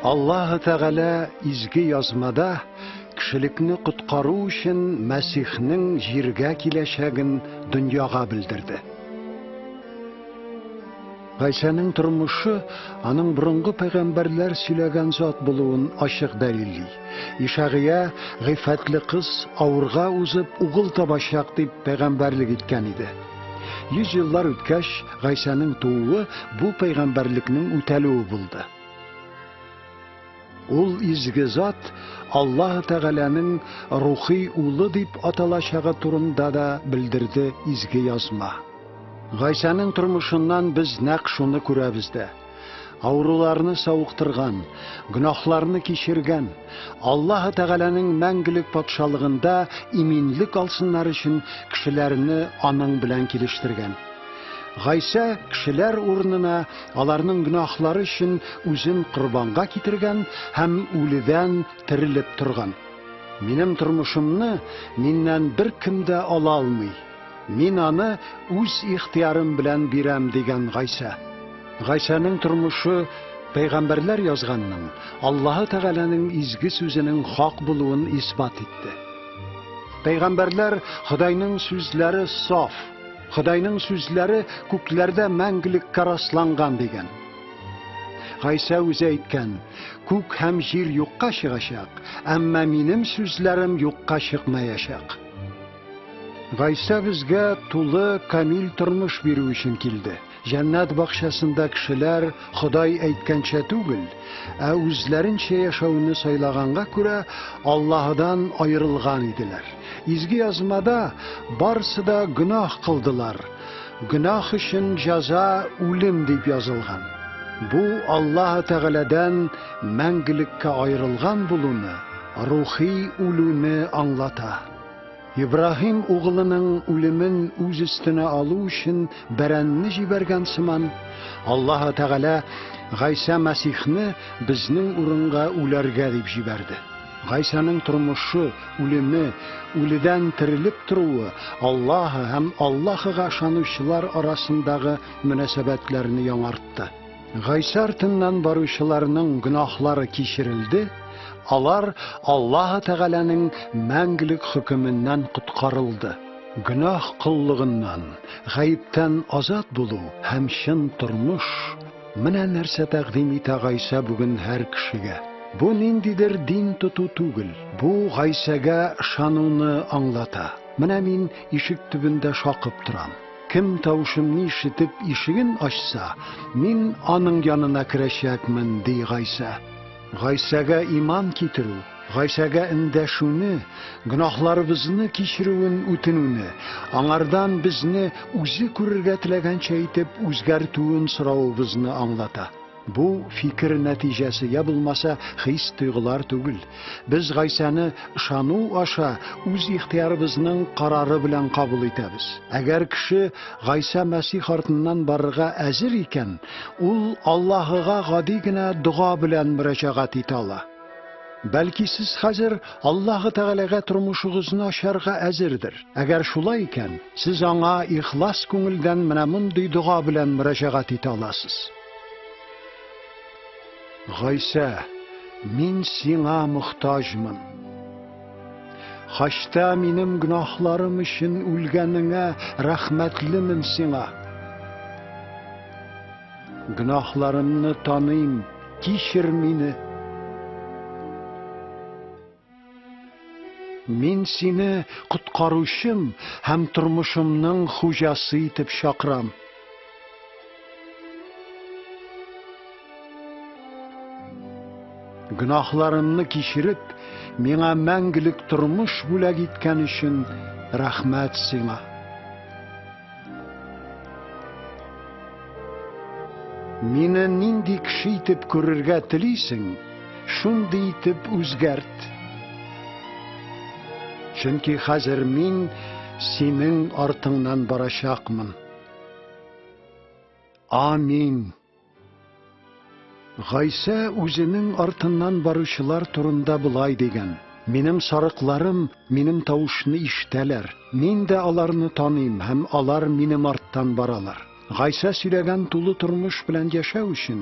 Аллаһы Тәгалә изге язмада кешелекне коткару өчен Мәсихнең җиргә киләчәген дөньяга белдерде. Гайсаның тормышы аның борынгы пәйгамбәрләр сөйләгән зат булуын ачык дәлилли. Ишагия гыйффәтле кыз авырга узып угыл табачак дип пәйгамбәрлек иткән иде. 100 еллар үткәч, Гайсаның тууы бу пәйгамбәрлекнең үтәлүе булды. Ул изге зат Аллаһ Тәгаләнең рухи улы дип аталачагы турында да белдерде изге язма. Гайсаның тормышыннан без нәкъ шуны күрәбез дә. Авыруларны сауыктырган, гөнаһларны кичергән, Аллаһ Тәгаләнең мәңгелек патшалыгында иминлек алсыннар өчен кешеләрне аның белән килештергән. Гайса кешеләр урынына аларның гөнаһлары өчен үзен корбанга китергән һәм үледән терелеп торган. Минем тормышымны миннән бер кем дә ала алмый. Мин аны үз ихтиярым белән бирәм дигән Гайса. Гайсаның тормышы пәйгамбәрләр язганның, Аллаһ Тәгаләнең изге сүзенең хак булуын исбат итте. Пәйгамбәрләр Худайның сүзләре саф, Худайның сүзләре күкләрдә мәңгелеккә расланган дигән. Гайса үзе әйткән: "Күк һәм җир юкка чыгачак, әмма минем сүзләрем юкка чыкмаячак." Гайса безгә тулы камил тормыш бирү өчен килде. Җәннәт бакчасында кешеләр Худай әйткәнчә түгел, ә үзләренчә яшәүне сайлаганга күрә Аллаһдан аерылган иделәр. Изге язмада барсы да гөнаһ кылдылар. Гөнаһ өчен җәза үлем дип язылган. Бу Аллаһ Тәгаләдән мәңгелеккә аерылган булуны, рухи үлүне аңлата. Ибраһим угылының үлемен үз өстенә алу өчен бәрәнне җибәргән сыман, Аллаһ Тәгалә Гайса Мәсихне безнең урынга үләргә дип җибәрде. Гайсаның тормышы, үлеме, үледән терелеп торуы Аллаһ һәм Аллаһыга ышанучылар арасындагы мөнәсәбәтләрне яңартты. Гайса артыннан баручыларның гөнаһлары кичерелде. Алар Аллаһ Тәгаләнең мәңгелек хөкеменнән коткарылды. Гөнаһ кыллыгыннан, гаептән азат булу һәм чын тормыш менә нәрсә тәкъдим итә Гайса бүген һәр кешегә. Бу ниндидер дин тоту түгел, бу Гайсага ышануны аңлата. Менә мин ишек төбендә шакып торам. Кем тавышымны ишетеп ишеген ачса, мин аның янына керәчәкмен, ди Гайса. Гайсага иман китерү, Гайсага эндәшүне, гөнаһларыбызны кичерүен үтенүне, аңардан безне үзе күрергә теләгәнчә итеп үзгәртүен соравыбызны аңлата. Бу фикер нәтиҗәсе я булмаса хис тойгылар түгел. Без Гайсаны ышану аша үз ихтиярыбызның карары белән кабул итәбез. Әгәр кеше Гайса Мәсих артыннан барырга әзер икән, ул Аллаһыга гади генә дуга белән мөрәҗәгать итә ала. Бәлки сез хәзер Аллаһ Тәгаләгә тормышыгызны ачарга әзердер. Әгәр шулай икән, сез аңа ихлас күңелдән менә мондый дуга белән мөрәҗәгать итә аласыз. Гайса, мин сиңа мохтаҗмын. Хашта минем гөнаһларым өчен үлгәнеңә рәхмәтлемен сиңа. Гөнаһларымны таныйм, кичер мине. Мин сине коткаручым һәм тормышымның хуҗасы итеп чакырам. Гөнаһларымны кичереп, миңа мәңгелек тормыш бүләк иткән өчен рәхмәт сиңа. Мине нинди кеше итеп күрергә телисең, шундый итеп үзгәрт. Чөнки хәзер мин синең артыңнан барачакмын. Амин. Гайса үзенең артыннан баручылар турында булай дигән: Минем сарыкларым минем тавышны ишетәләр. Мин дә аларны таныйм һәм алар минем арттан баралар. Гайса сөйләгән тулы тормыш белән яшәү өчен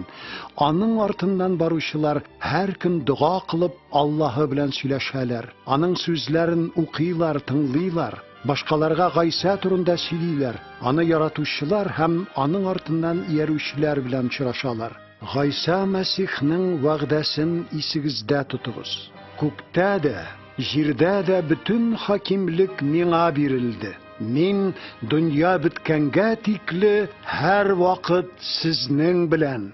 аның артыннан баручылар һәр көн дуга кылып Аллаһы белән сөйләшәләр. Аның сүзләрен укыйлар, тыңлыйлар. Башкаларга Гайса турында сөйлиләр. Аны яратучылар һәм аның артыннан иярүчеләр белән очрашалар. Гайса Мәсихнең вәгъдәсен исегездә тотыгыз. Күктә дә, җирдә дә бөтен хакимлек миңа бирелде. Мин дөнья беткәнгә тикле һәр вакыт сезнең белән.